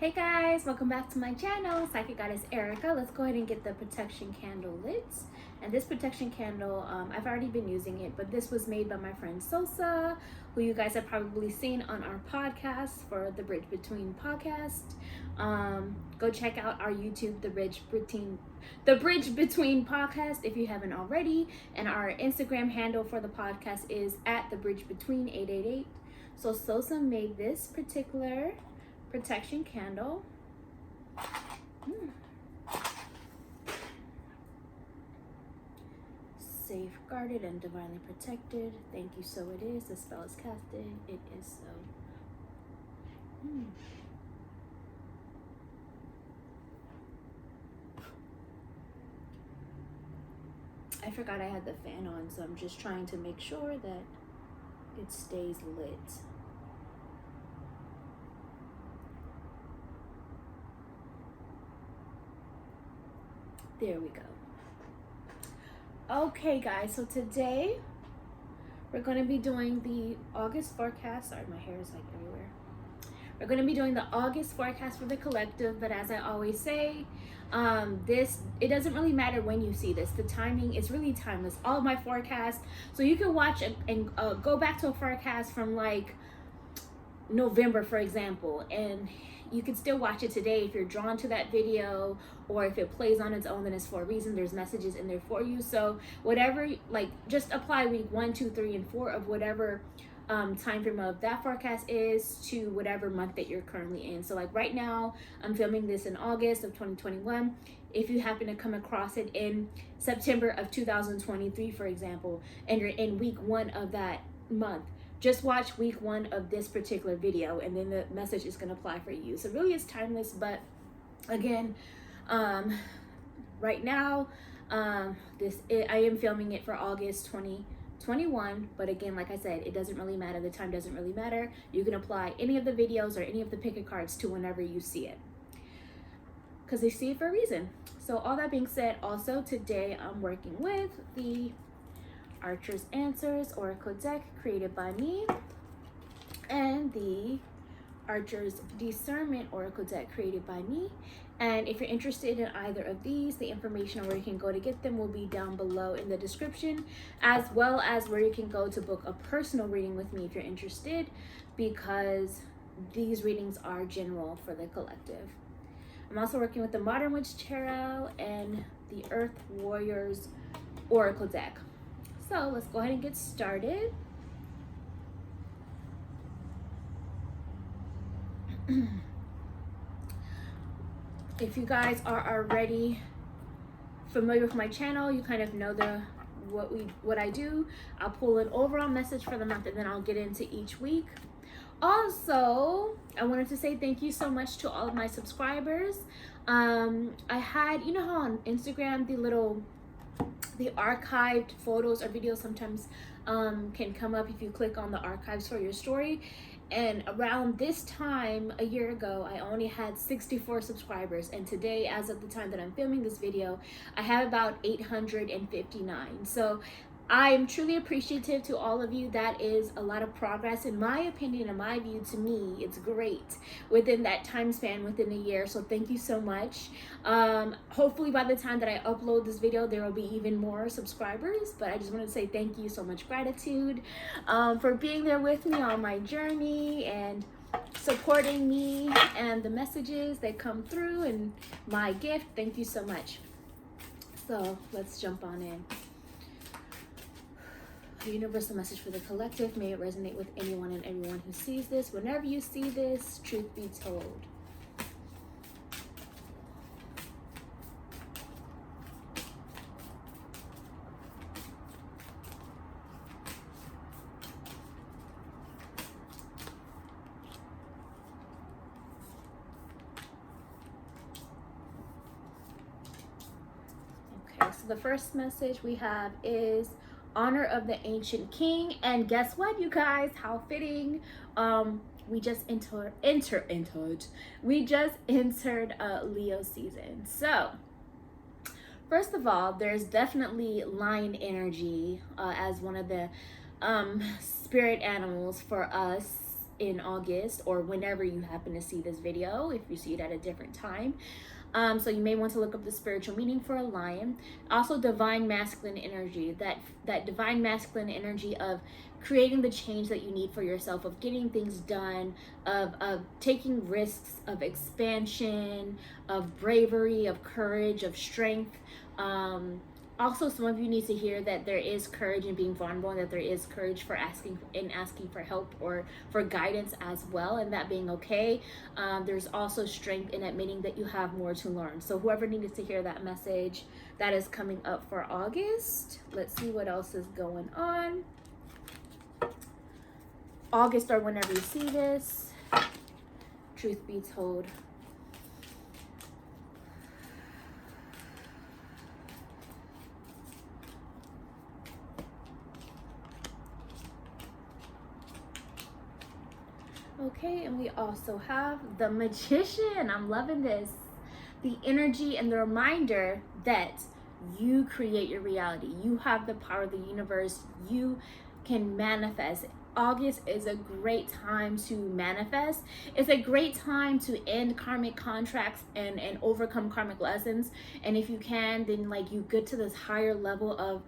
Hey guys, welcome back to my channel, Psychic Goddess Erica. Let's go ahead and get the protection candle lit. And this protection candle, I've already been using it, but this was made by my friend Sosa, who you guys have probably seen on our podcast for the Bridge Between podcast. Go check out our YouTube, the Bridge Between podcast, if you haven't already. And our Instagram handle for the podcast is at the Bridge Between 888. So Sosa made this particular protection candle. Safeguarded and divinely protected. Thank you, so it is. The spell is casted. It is so. I forgot I had the fan on, so I'm just trying to make sure that it stays lit. There we go. Okay guys, so today we're going to be doing the August forecast. Sorry, my hair is like everywhere. We're going to be doing the August forecast for the collective, but as I always say, it doesn't really matter when you see this. The timing is really timeless. All of my forecasts, so you can watch and go back to a forecast from like November, for example, and you can still watch it today if you're drawn to that video, or if it plays on its own, then it's for a reason. There's messages in there for you. So whatever, like, just apply week 1, 2, 3, and 4 of whatever time frame of that forecast is to whatever month that you're currently in. So like right now, I'm filming this in August of 2021. If you happen to come across it in September of 2023, for example, and you're in week 1 of that month, just watch week 1 of this particular video, and then the message is going to apply for you. So really it's timeless, but again, right now, I am filming it for August 2021, but again, like I said, it doesn't really matter. The time doesn't really matter. You can apply any of the videos or any of the pick a cards to whenever you see it, because they see it for a reason. So all that being said, also today I'm working with the Archer's Answers Oracle deck created by me, and the Archer's Discernment Oracle deck created by me. And if you're interested in either of these, the information on where you can go to get them will be down below in the description, as well as where you can go to book a personal reading with me if you're interested, because these readings are general for the collective. I'm also working with the Modern Witch Tarot and the Earth Warriors Oracle deck. So let's go ahead and get started. If you guys are already familiar with my channel, you kind of know what I do. I'll pull an overall message for the month, and then I'll get into each week. Also, I wanted to say thank you so much to all of my subscribers. I had, you know how on Instagram the archived photos or videos sometimes can come up if you click on the archives for your story. And around this time a year ago, I only had 64 subscribers, and today, as of the time that I'm filming this video, I have about 859. So I'm truly appreciative to all of you. That is a lot of progress, in my opinion, in my view. To me, it's great within that time span, within a year. So thank you so much. Hopefully by the time that I upload this video, there will be even more subscribers, but I just want to say thank you so much. Gratitude for being there with me on my journey and supporting me and the messages that come through and my gift. Thank you so much. So let's jump on in. The universal message for the collective, may it resonate with anyone and everyone who sees this. Whenever you see this, truth be told. Okay, so the first message we have is honor of the ancient king. And guess what, you guys, how fitting, we just entered Leo season. So first of all, there's definitely lion energy as one of the spirit animals for us in August, or whenever you happen to see this video, if you see it at a different time. So you may want to look up the spiritual meaning for a lion. Also, divine masculine energy, that divine masculine energy of creating the change that you need for yourself, of getting things done, of taking risks, of expansion, of bravery, of courage, of strength. Also, some of you need to hear that there is courage in being vulnerable, and that there is courage for asking for help or for guidance as well, and that being okay. There's also strength in admitting that you have more to learn. So whoever needed to hear that message, that is coming up for August. Let's see what else is going on. August, or whenever you see this, truth be told. Okay, and we also have the Magician. I'm loving this. The energy and the reminder that you create your reality. You have the power of the universe. You can manifest. August is a great time to manifest. It's a great time to end karmic contracts and overcome karmic lessons. And if you can, then like you get to this higher level of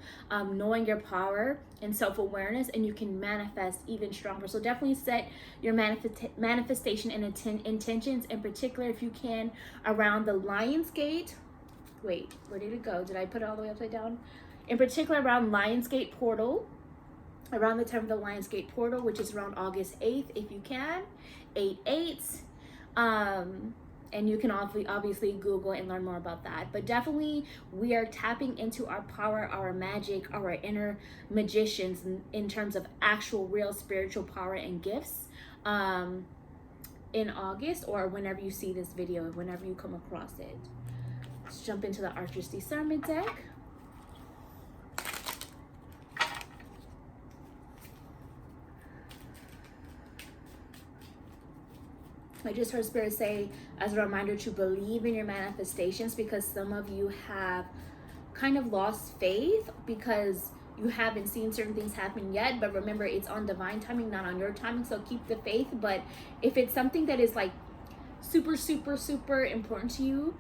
knowing your power and self-awareness, and you can manifest even stronger. So definitely set your manifestation and intentions, in particular, if you can, around the Lion's Gate. Wait, where did it go? Did I put it all the way upside down? In particular, around Lion's Gate portal. Around the time of the Lion's Gate portal, which is around August 8th, if you can, 8/8. And you can obviously Google and learn more about that. But definitely, we are tapping into our power, our magic, our inner magicians in terms of actual, real spiritual power and gifts in August, or whenever you see this video, whenever you come across it. Let's jump into the Archer's Discernment deck. I just heard Spirit say, as a reminder, to believe in your manifestations, because some of you have kind of lost faith because you haven't seen certain things happen yet. But remember, it's on divine timing, not on your timing. So keep the faith. But if it's something that is like super, super, super important to you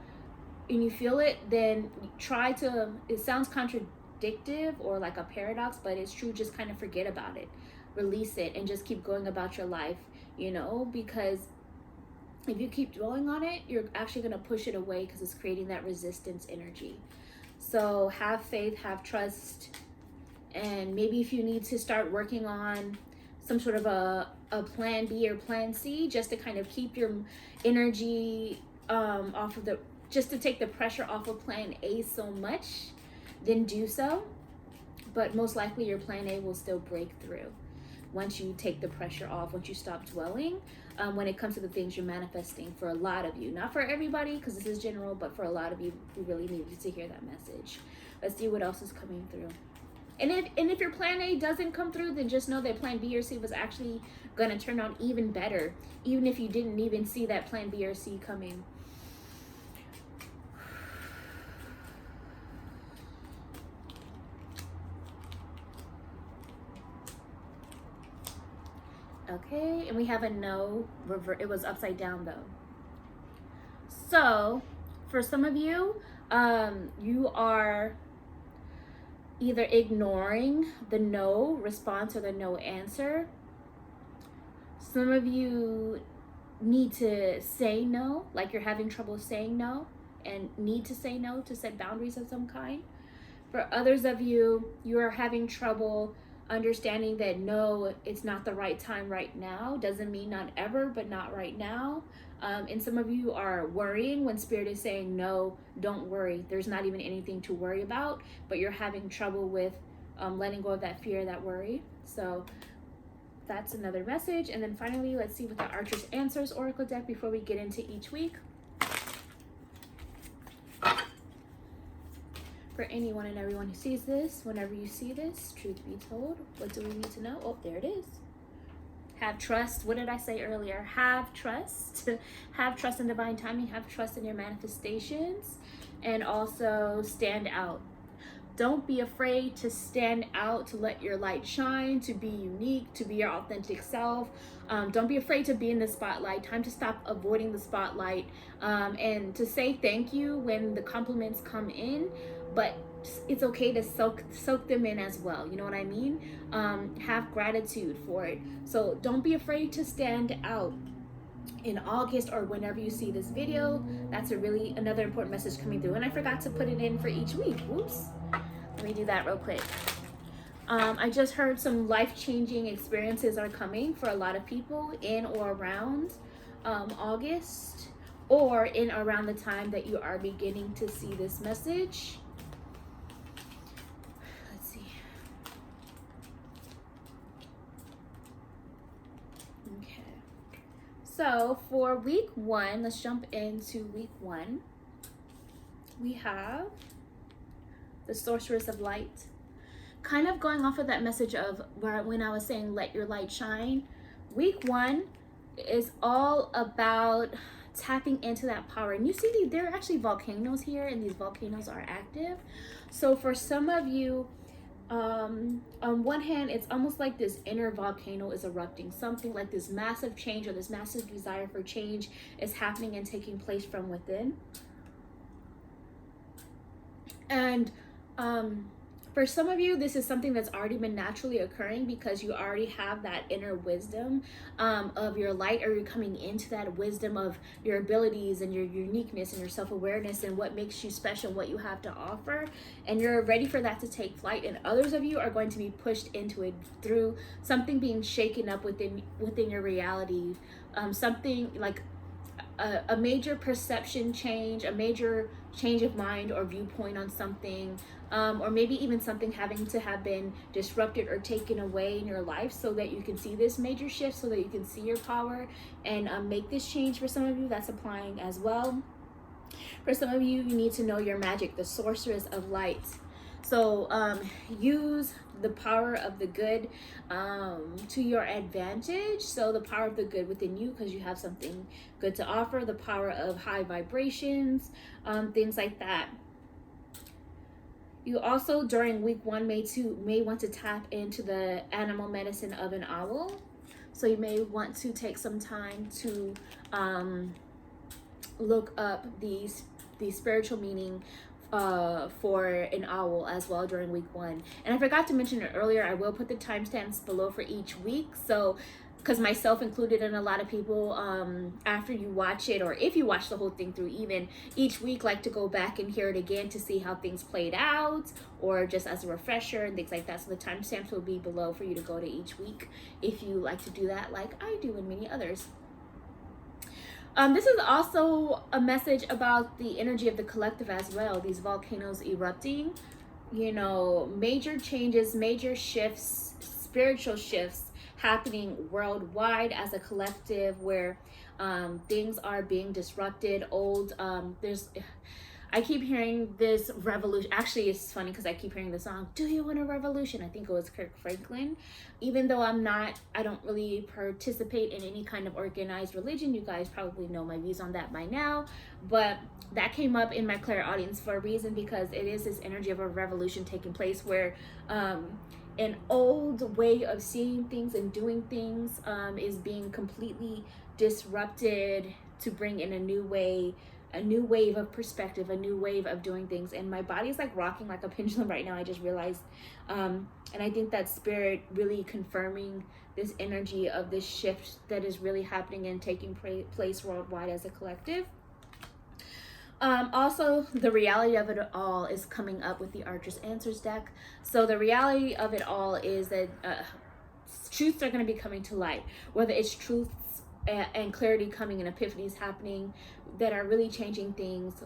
and you feel it, then try to, it sounds contradictive or like a paradox, but it's true. Just kind of forget about it, release it, and just keep going about your life, you know, because if you keep dwelling on it, you're actually going to push it away because it's creating that resistance energy. So have faith, have trust, and maybe if you need to start working on some sort of a plan B or plan C, just to kind of keep your energy off of just to take the pressure off of plan A so much, then do so. But most likely your plan A will still break through once you take the pressure off, once you stop dwelling, when it comes to the things you're manifesting. For a lot of you, not for everybody, because this is general, but for a lot of you who really needed to hear that message. Let's see what else is coming through. And if your plan A doesn't come through, then just know that plan B or C was actually going to turn out even better, even if you didn't even see that plan B or C coming. Okay, and we have a no, it was upside down though. So for some of you, you are either ignoring the no response or the no answer. Some of you need to say no, like you're having trouble saying no and need to say no to set boundaries of some kind. For others of you, you are having trouble understanding that no, it's not the right time right now. Doesn't mean not ever, but not right now. And some of you are worrying when Spirit is saying no, don't worry. There's not even anything to worry about, but you're having trouble with letting go of that fear, that worry. So that's another message. And then finally, let's see what the Archer's Answers Oracle deck before we get into each week. For anyone and everyone who sees this, whenever you see this, truth be told, what do we need to know? Oh, there it is. Have trust. What did I say earlier? Have trust. Have trust in divine timing. Have trust in your manifestations. And also stand out. don't be afraid to stand out, to let your light shine, to be unique, to be your authentic self. Don't be afraid to be in the spotlight. Time to stop avoiding the spotlight, and to say thank you when the compliments come in, but it's okay to soak them in as well. You know what I mean? Have gratitude for it. So don't be afraid to stand out. In August or whenever you see this video, that's another important message coming through. And I forgot to put it in for each week. Whoops. Let me do that real quick. I just heard some life-changing experiences are coming for a lot of people in or around August, or in around the time that you are beginning to see this message. Let's see. Okay. So for week 1, let's jump into week 1. We have the Sorceress of Light. Kind of going off of that message of when I was saying let your light shine. Week 1 is all about tapping into that power. And you see there are actually volcanoes here, and these volcanoes are active. So for some of you, on one hand, it's almost like this inner volcano is erupting. Something like this massive change or this massive desire for change is happening and taking place from within. And for some of you, this is something that's already been naturally occurring because you already have that inner wisdom of your light, or you're coming into that wisdom of your abilities and your uniqueness and your self-awareness and what makes you special, what you have to offer, and you're ready for that to take flight. And others of you are going to be pushed into it through something being shaken up within your reality, something like a major perception change, a major change of mind or viewpoint on something, or maybe even something having to have been disrupted or taken away in your life so that you can see this major shift, so that you can see your power and make this change. For some of you, that's applying as well. For some of you, you need to know your magic, the Sorceress of Light. So use the power of the good to your advantage. So the power of the good within you, because you have something good to offer, the power of high vibrations, things like that. You also, during week 1, may want to tap into the animal medicine of an owl. So you may want to take some time to look up the spiritual meaning for an owl as well during week 1. And I forgot to mention it earlier, I will put the timestamps below for each week. So, because myself included and a lot of people, after you watch it, or if you watch the whole thing through, even each week, like to go back and hear it again to see how things played out, or just as a refresher and things like that. So the timestamps will be below for you to go to each week if you like to do that, like I do and many others. This is also a message about the energy of the collective as well. These volcanoes erupting, you know, major changes, major shifts, spiritual shifts happening worldwide as a collective, where things are being disrupted. I keep hearing this revolution. Actually, it's funny because I keep hearing the song, "Do You Want a Revolution?" I think it was Kirk Franklin. Even though I don't really participate in any kind of organized religion. You guys probably know my views on that by now. But that came up in my clairaudience for a reason, because it is this energy of a revolution taking place, where an old way of seeing things and doing things is being completely disrupted to bring in a new wave of perspective, a new wave of doing things. And my body's like rocking like a pendulum right now, I just realized. And I think that spirit really confirming this energy of this shift that is really happening and taking place worldwide as a collective. Also, the reality of it all is coming up with the Archer's Answers deck. So the reality of it all is that truths are going to be coming to light, whether it's truths and clarity coming and epiphanies happening that are really changing things,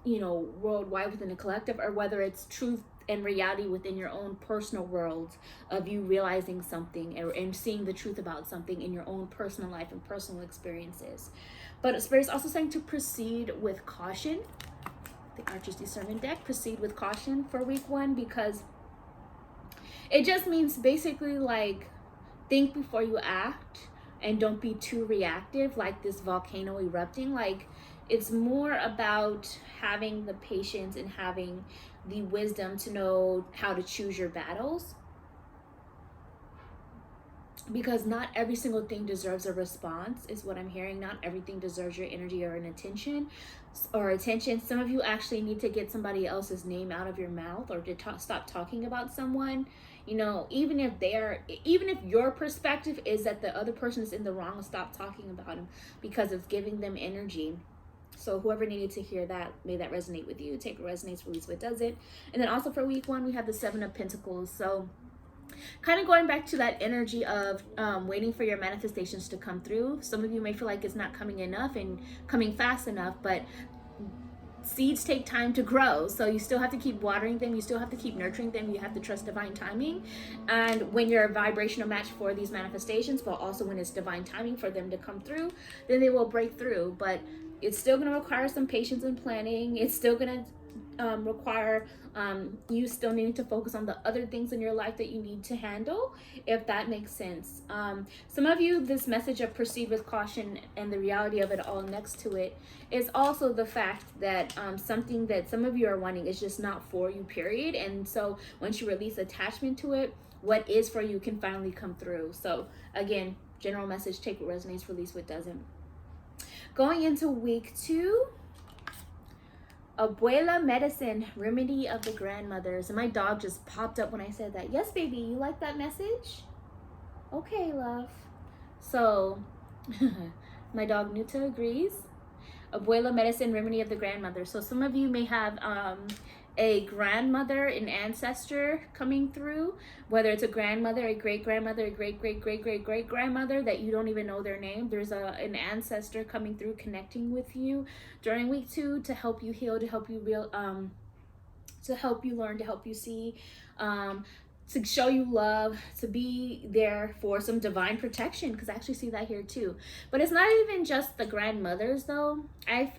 you know, worldwide within the collective, or whether it's truth and reality within your own personal world of you realizing something and seeing the truth about something in your own personal life and personal experiences. But Spirit's also saying to proceed with caution. The Archer's Discernment deck, proceed with caution for week 1, because it just means basically like think before you act, and don't be too reactive, like this volcano erupting. Like, It's more about having the patience and having the wisdom to know how to choose your battles, because not every single thing deserves a response, is what I'm hearing. Not everything deserves your energy or attention. Some of you actually need to get somebody else's name out of your mouth, or to stop talking about someone. You know, even if your perspective is that the other person is in the wrong, stop talking about them because it's giving them energy. So whoever needed to hear that, may that resonate with you. Take what resonates, release what doesn't. And then also for week 1, we have the 7 of Pentacles. So kind of going back to that energy of waiting for your manifestations to come through. Some of you may feel like it's not coming enough and coming fast enough, but seeds take time to grow, so you still have to keep watering them, you still have to keep nurturing them, you have to trust divine timing. And when you're a vibrational match for these manifestations, but also when it's divine timing for them to come through, then they will break through. But it's still going to require some patience and planning. It's still going to require you still needing to focus on the other things in your life that you need to handle, if that makes sense. Some of you, this message of proceed with caution and the reality of it all next to it is also the fact that something that some of you are wanting is just not for you, period. And so once you release attachment to it, what is for you can finally come through. So again, general message, take what resonates, release what doesn't. Going into week 2, Abuela medicine, remedy of the grandmothers. And my dog just popped up when I said that. Yes, baby, you like that message? Okay, love. So my dog Nuta agrees. Abuela medicine, remedy of the grandmother. So some of you may have a grandmother, an ancestor coming through, whether it's a grandmother, a great-grandmother, a great-great-great-great-great-grandmother that you don't even know their name. There's an ancestor coming through, connecting with you during week 2 to help you heal, to help you to help you learn, to help you see, to show you love, to be there for some divine protection, because I actually see that here too. But it's not even just the grandmothers though.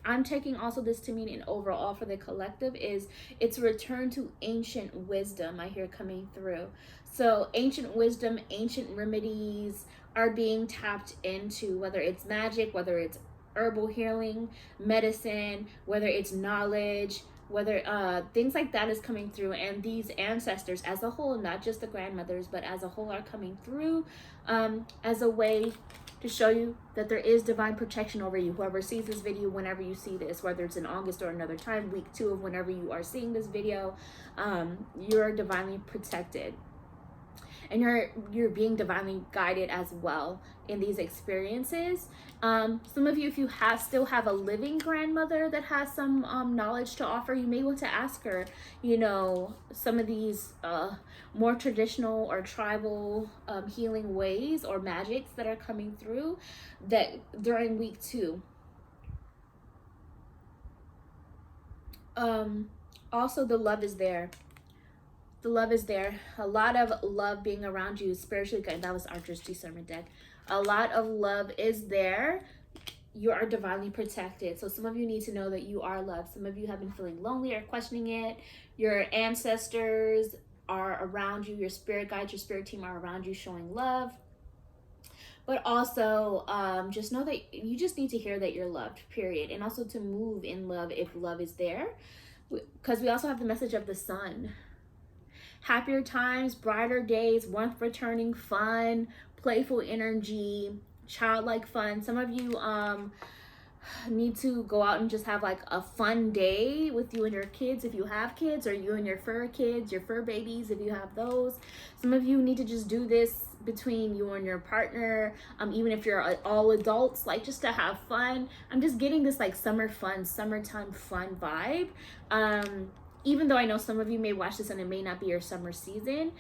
I'm taking also this to mean an overall for the collective is it's a return to ancient wisdom I hear coming through. So ancient wisdom, ancient remedies are being tapped into, whether it's magic, whether it's herbal healing, medicine, whether it's knowledge, whether things like that is coming through. And these ancestors as a whole, not just the grandmothers, but as a whole, are coming through as a way to show you that there is divine protection over you. Whoever sees this video, whenever you see this, whether it's in August or another time, week 2 of whenever you are seeing this video, you're divinely protected. And you're being divinely guided as well in these experiences. Some of you, if you still have a living grandmother that has some knowledge to offer, you may want to ask her, you know, some of these more traditional or tribal healing ways or magics that are coming through that during week 2. Also, the love is there. The love is there. A lot of love being around you spiritually. That was Archer's Discernment deck. A lot of love is there. You are divinely protected. So some of you need to know that you are loved. Some of you have been feeling lonely or questioning it. Your ancestors are around you. Your spirit guides, your spirit team are around you showing love. But also just know that you just need to hear that you're loved, period. And also to move in love if love is there. Because we also have the message of the sun. Happier times, brighter days, warmth returning, fun, playful energy, childlike fun. Some of you need to go out and just have like a fun day with you and your kids if you have kids, or you and your fur kids, your fur babies if you have those. Some of you need to just do this between you and your partner, even if you're all adults, like just to have fun. I'm just getting this like summer fun, summertime fun vibe. Even though I know some of you may watch this and it may not be your summer season,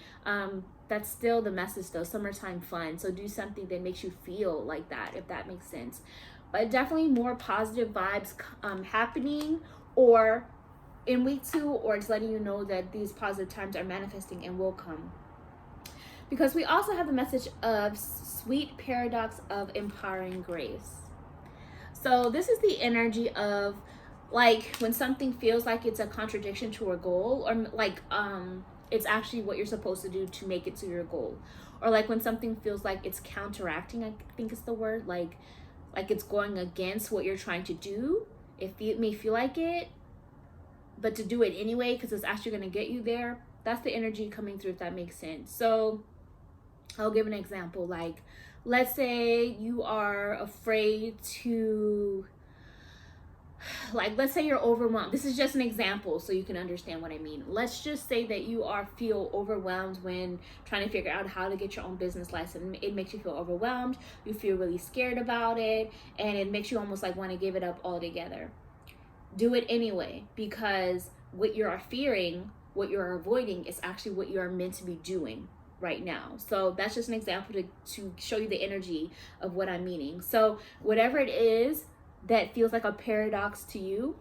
that's still the message though, summertime fun. So do something that makes you feel like that, if that makes sense. But definitely more positive vibes happening, or in week 2, or it's letting you know that these positive times are manifesting and will come. Because we also have the message of sweet paradox of empowering grace. So this is the energy of like when something feels like it's a contradiction to a goal, or like it's actually what you're supposed to do to make it to your goal, or like when something feels like it's counteracting, I think is the word, like it's going against what you're trying to do. It may feel like it, but to do it anyway because it's actually going to get you there. That's the energy coming through, if that makes sense. So I'll give an example. Like, let's say you are afraid to, like, let's say you're overwhelmed. This is just an example so you can understand what I mean. Let's just say that you feel overwhelmed when trying to figure out how to get your own business license. It makes you feel overwhelmed. You feel really scared about it, and it makes you almost like want to give it up altogether. Do it anyway, because what you're fearing, what you're avoiding, is actually what you are meant to be doing right now. So that's just an example to show you the energy of what I'm meaning. So whatever it is that feels like a paradox to you,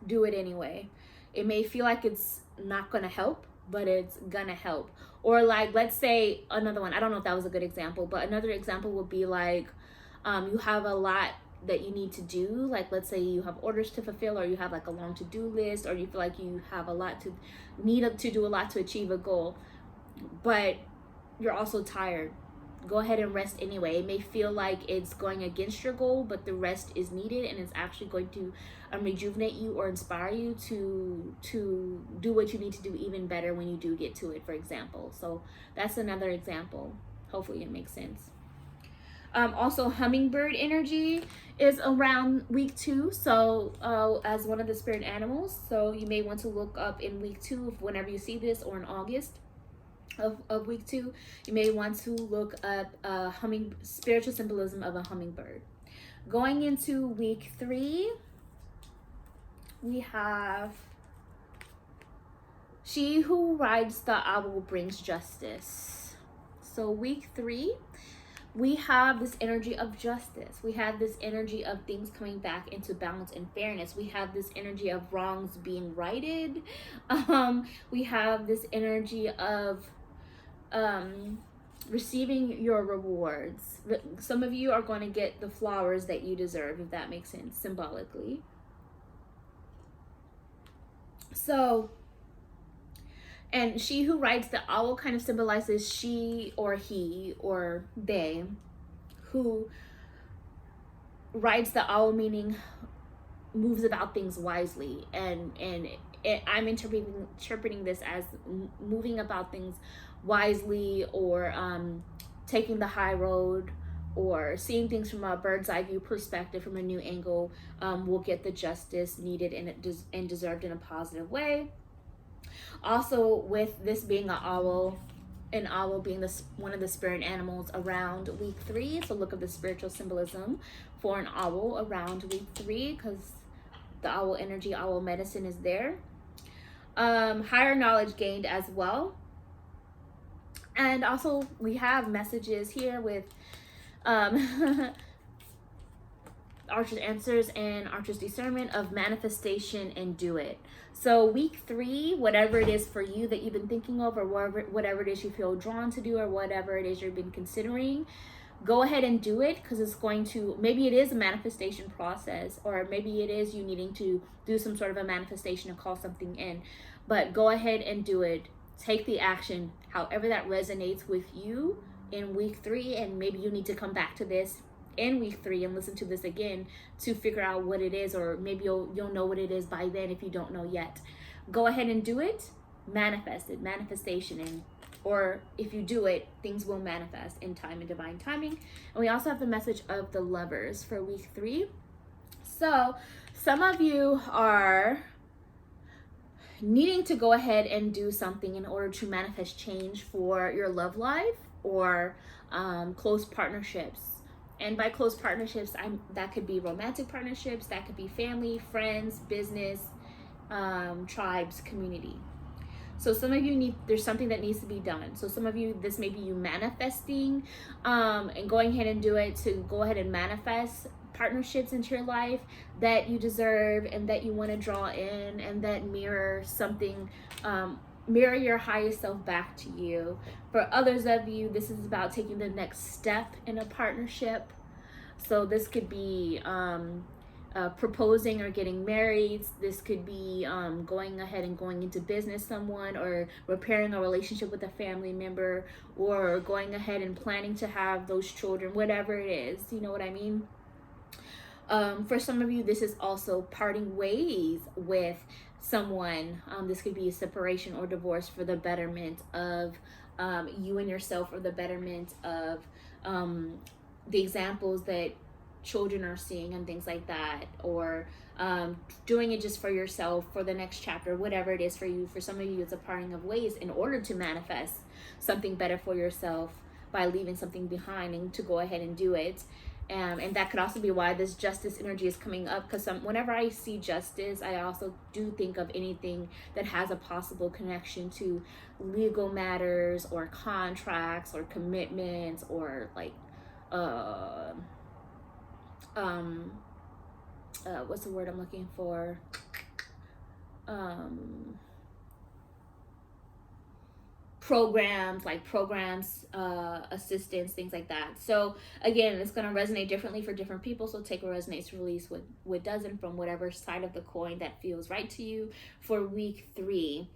do it anyway. It may feel like it's not gonna help, but it's gonna help. Or like, let's say another one, I don't know if that was a good example, but another example would be like, you have a lot that you need to do. Like, let's say you have orders to fulfill, or you have like a long to-do list, or you feel like you have a lot to do a lot to achieve a goal, but you're also tired. Go ahead and rest anyway. It may feel like it's going against your goal, but the rest is needed, and it's actually going to rejuvenate you or inspire you to do what you need to do even better when you do get to it, for example. So that's another example. Hopefully it makes sense. Also, hummingbird energy is around week 2, so as one of the spirit animals. So you may want to look up in week 2, whenever you see this, or in August of week 2, you may want to look up spiritual symbolism of a hummingbird. Going into week 3, we have she who rides the owl brings justice. So week 3, we have this energy of justice. We have this energy of things coming back into balance and fairness. We have this energy of wrongs being righted. We have this energy of receiving your rewards. Some of you are going to get the flowers that you deserve, if that makes sense, symbolically. So, and she who rides the owl kind of symbolizes she or he or they who rides the owl, meaning moves about things wisely. And I'm interpreting this as moving about things wisely, or taking the high road, or seeing things from a bird's eye view perspective, from a new angle, will get the justice needed and deserved in a positive way. Also, with this being an owl being one of the spirit animals around week 3, so look at the spiritual symbolism for an owl around week 3, because the owl energy, owl medicine is there. Higher knowledge gained as well. And also we have messages here with Archer's answers and Archer's discernment of manifestation and do it. So week 3, whatever it is for you that you've been thinking of, or whatever it is you feel drawn to do, or whatever it is you've been considering, go ahead and do it, because it's going to, maybe it is a manifestation process, or maybe it is you needing to do some sort of a manifestation and call something in, but go ahead and do it. Take the action, however that resonates with you in week 3, and maybe you need to come back to this in week 3 and listen to this again to figure out what it is, or maybe you'll know what it is by then if you don't know yet. Go ahead and do it. Manifest it, manifestation, and or if you do it, things will manifest in time and divine timing. And we also have the message of the Lovers for week 3. So some of you are needing to go ahead and do something in order to manifest change for your love life, or close partnerships. And by close partnerships, that could be romantic partnerships, that could be family, friends, business, tribes, community. So some of you there's something that needs to be done. So some of you, this may be you manifesting and going ahead and do it, to go ahead and manifest partnerships into your life that you deserve and that you want to draw in, and that mirror something, mirror your highest self back to you. For others of you, this is about taking the next step in a partnership. So this could be proposing or getting married. This could be going ahead and going into business someone, or repairing a relationship with a family member, or going ahead and planning to have those children, whatever it is, you know what I mean? For some of you, this is also parting ways with someone. This could be a separation or divorce for the betterment of you and yourself, or the betterment of the examples that children are seeing and things like that, or doing it just for yourself for the next chapter, whatever it is for you. For some of you, it's a parting of ways in order to manifest something better for yourself by leaving something behind and to go ahead and do it. And that could also be why this justice energy is coming up, because whenever I see justice, I also do think of anything that has a possible connection to legal matters or contracts or commitments, or like what's the word I'm looking for? Programs, assistance, things like that. So again, it's going to resonate differently for different people. So take what resonates, release what doesn't, from whatever side of the coin that feels right to you for week 3.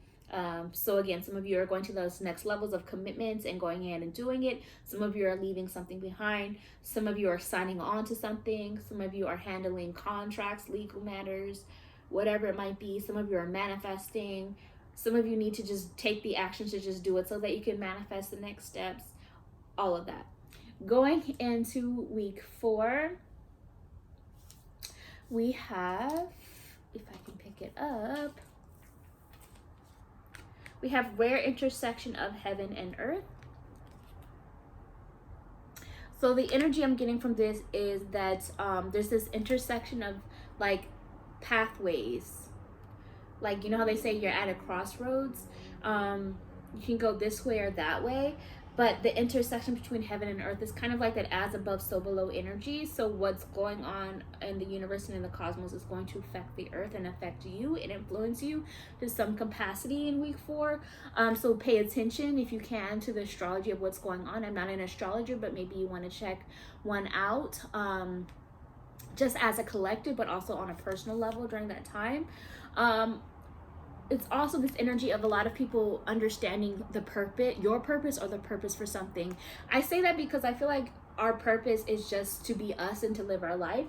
So again, some of you are going to those next levels of commitments and going ahead and doing it. Some of you are leaving something behind. Some of you are signing on to something. Some of you are handling contracts, legal matters, whatever it might be. Some of you are manifesting. Some of you need to just take the actions to just do it so that you can manifest the next steps, all of that. Going into week 4, we have, if I can pick it up, we have rare intersection of heaven and earth. So the energy I'm getting from this is that there's this intersection of like pathways. Like, you know how they say you're at a crossroads? You can go this way or that way, but the intersection between heaven and earth is kind of like that as above, so below energy. So what's going on in the universe and in the cosmos is going to affect the earth and affect you and influence you to some capacity in week 4. So pay attention if you can to the astrology of what's going on. I'm not an astrologer, but maybe you want to check one out, just as a collective, but also on a personal level during that time. It's also this energy of a lot of people understanding the purpose, your purpose, or the purpose for something. I say that because I feel like our purpose is just to be us and to live our life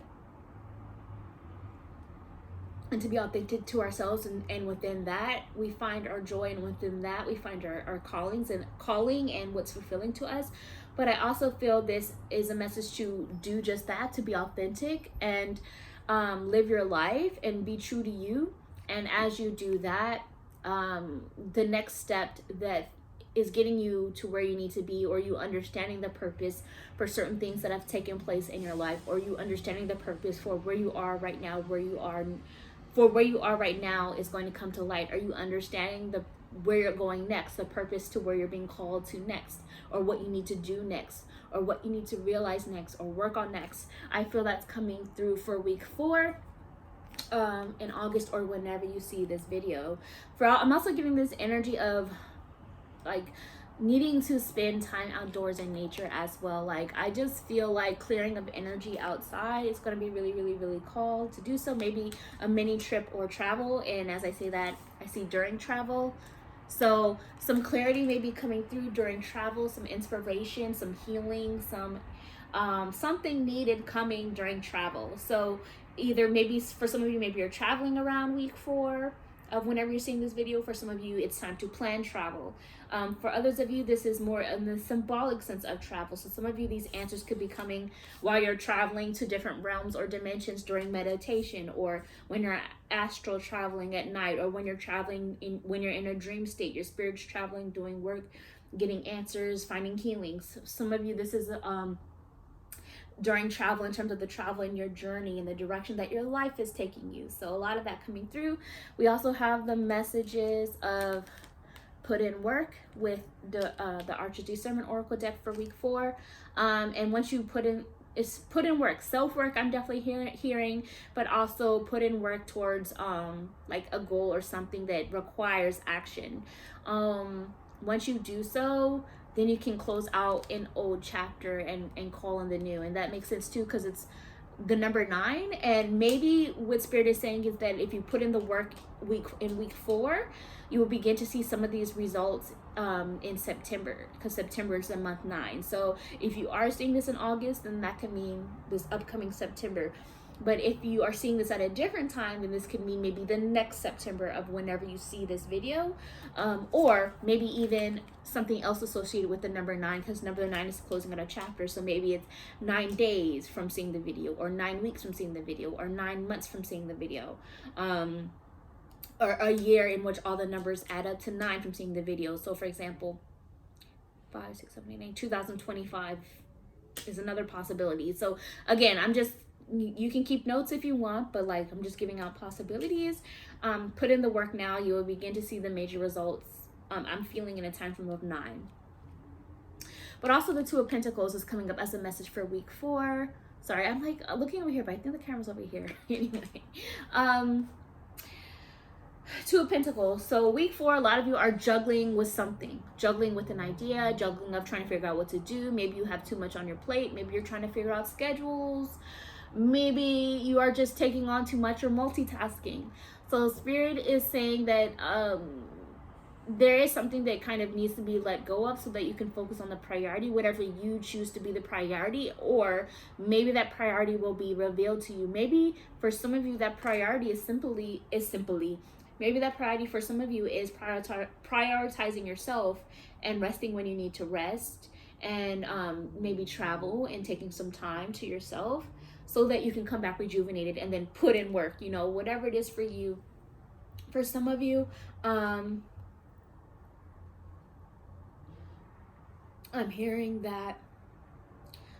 and to be authentic to ourselves, and within that we find our joy, and within that we find our calling and what's fulfilling to us. But I also feel this is a message to do just that, to be authentic and live your life and be true to you. And as you do that, the next step that is getting you to where you need to be, or you understanding the purpose for certain things that have taken place in your life, or you understanding the purpose for where you are right now, where you are right now is going to come to light. Are you understanding where you're going next, the purpose to where you're being called to next, or what you need to do next, or what you need to realize next or work on next? I feel that's coming through for week 4. In August, or whenever you see this video. I'm also giving this energy of like needing to spend time outdoors in nature as well. Like, I just feel like clearing of energy outside is going to be really, really, really called to do so. Maybe a mini trip or travel. And as I say that, I see during travel. So some clarity may be coming through during travel, some inspiration, some healing, something needed coming during travel. So either maybe for some of you, maybe you're traveling around week 4 of whenever you're seeing this video. For some of you, it's time to plan travel. For others of you, this is more in the symbolic sense of travel. So some of you, these answers could be coming while you're traveling to different realms or dimensions during meditation, or when you're astral traveling at night, or when you're traveling when you're in a dream state, your spirit's traveling, doing work, getting answers, finding healings. Some of you, this is during travel, in terms of the travel in your journey and the direction that your life is taking you. So a lot of that coming through. We also have the messages of put in work with the Archer Discernment Oracle deck for week 4. And once you put in work, self-work, I'm definitely hearing, but also put in work towards like a goal or something that requires action. Once you do so, then you can close out an old chapter and call in the new. And that makes sense too, because it's the number 9. And maybe what Spirit is saying is that if you put in the work in week 4, you will begin to see some of these results in September, because September is the month 9. So if you are seeing this in August, then that can mean this upcoming September. But if you are seeing this at a different time, then this could mean maybe the next September of whenever you see this video, or maybe even something else associated with the number 9, because number 9 is closing out a chapter. So maybe it's 9 days from seeing the video, or 9 weeks from seeing the video, or 9 months from seeing the video, or a year in which all the numbers add up to 9 from seeing the video. So for example, 5, 6, 7, 8, 9, 2025 is another possibility. So again, you can keep notes if you want, but like, I'm just giving out possibilities. Put in the work now. You will begin to see the major results. I'm feeling in a time frame of 9. But also the Two of Pentacles is coming up as a message for week 4. Sorry, I'm like looking over here, but I think the camera's over here. Anyway, Two of Pentacles. So week 4, a lot of you are juggling with something, juggling with an idea, juggling of trying to figure out what to do. Maybe you have too much on your plate. Maybe you're trying to figure out schedules. Maybe you are just taking on too much or multitasking. So Spirit is saying that there is something that kind of needs to be let go of so that you can focus on the priority, whatever you choose to be the priority, or maybe that priority will be revealed to you. Maybe for some of you that priority is simply maybe that priority for some of you is prioritizing yourself and resting when you need to rest, and maybe travel and taking some time to yourself so that you can come back rejuvenated and then put in work, you know, whatever it is for you. For some of you, I'm hearing that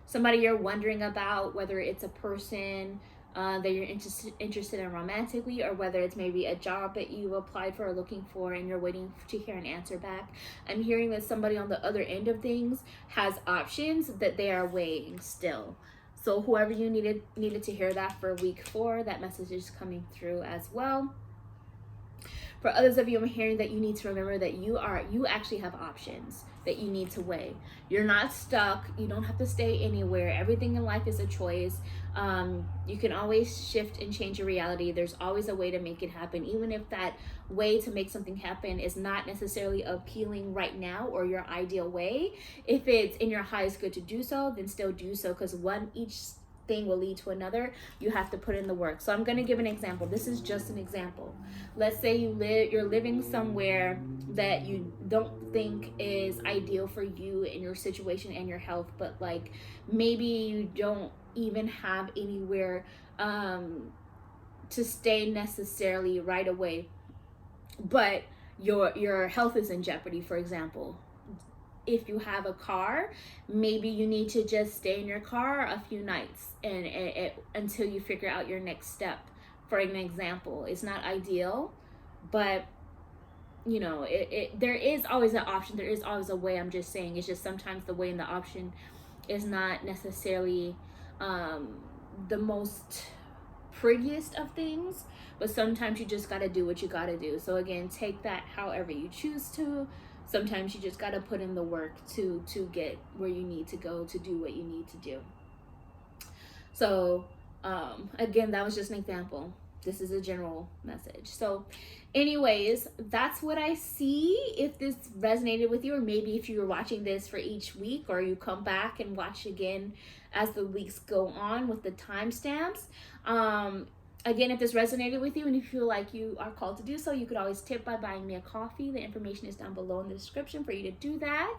somebody you're wondering about, whether it's a person that you're interested in romantically, or whether it's maybe a job that you applied for or looking for and you're waiting to hear an answer back. I'm hearing that somebody on the other end of things has options that they are weighing still. So whoever you needed to hear that for week 4, that message is coming through as well. For others of you, I'm hearing that you need to remember that you actually have options that you need to weigh. You're not stuck. You don't have to stay anywhere. Everything in life is a choice. You can always shift and change your reality. There's always a way to make it happen, even if that way to make something happen is not necessarily appealing right now or your ideal way. If it's in your highest good to do so, then still do so, because each thing will lead to another. You have to put in the work. So I'm going to give an example. This is just an example. Let's say you're living somewhere that you don't think is ideal for you and your situation and your health, but like maybe you don't even have anywhere to stay necessarily right away, but your health is in jeopardy, for example. If you have a car, maybe you need to just stay in your car a few nights and until you figure out your next step, for an example. It's not ideal, but you know, there is always an option. There is always a way. I'm just saying, it's just sometimes the way and the option is not necessarily the most prettiest of things, but sometimes you just got to do what you got to do. So again, take that however you choose to. Sometimes you just got to put in the work to get where you need to go, to do what you need to do. So again, that was just an example. This is a general message. So anyways, that's what I see. If this resonated with you, or maybe if you were watching this for each week, or you come back and watch again as the weeks go on with the timestamps. Again, if this resonated with you and you feel like you are called to do so, you could always tip by buying me a coffee. The information is down below in the description for you to do that.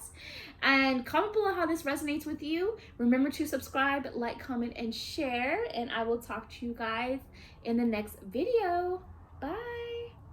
And comment below how this resonates with you. Remember to subscribe, like, comment, and share. And I will talk to you guys in the next video. Bye.